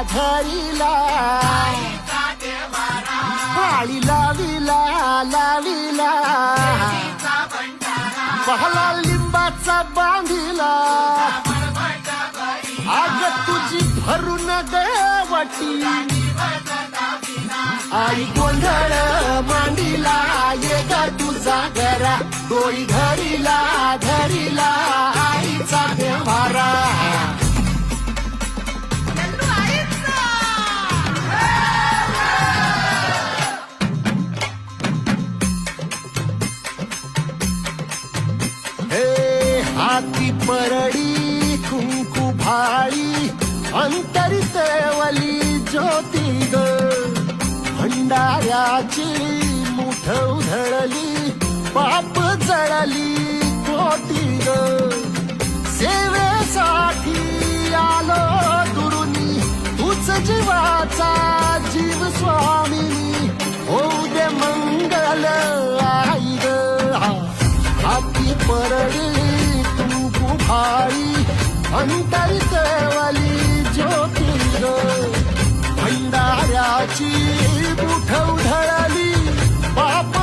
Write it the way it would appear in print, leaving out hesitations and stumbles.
झरीला पाळी लाविला लाविला पहला लिंबाचा बांधिला आग तुझी भरून देवटी आई गोंधळ मांडीला ये ग तुझा घरा डोळी धरीला धरीला आईचा व्यवहारा हाती परडी कुंकू भाळी अंतरितेवली ज्योती ग भंडाऱ्याची मुठ उधळली पाप जळली कोटी ग सेवेसाठी आलो दुरुनी तूच जीवाचा जीव स्वामिनी होऊ दे मंगल आई ग हाती परडी भाई अंतरितेवली ज्योती ग भंडाऱ्याची मुठ उधळली पाप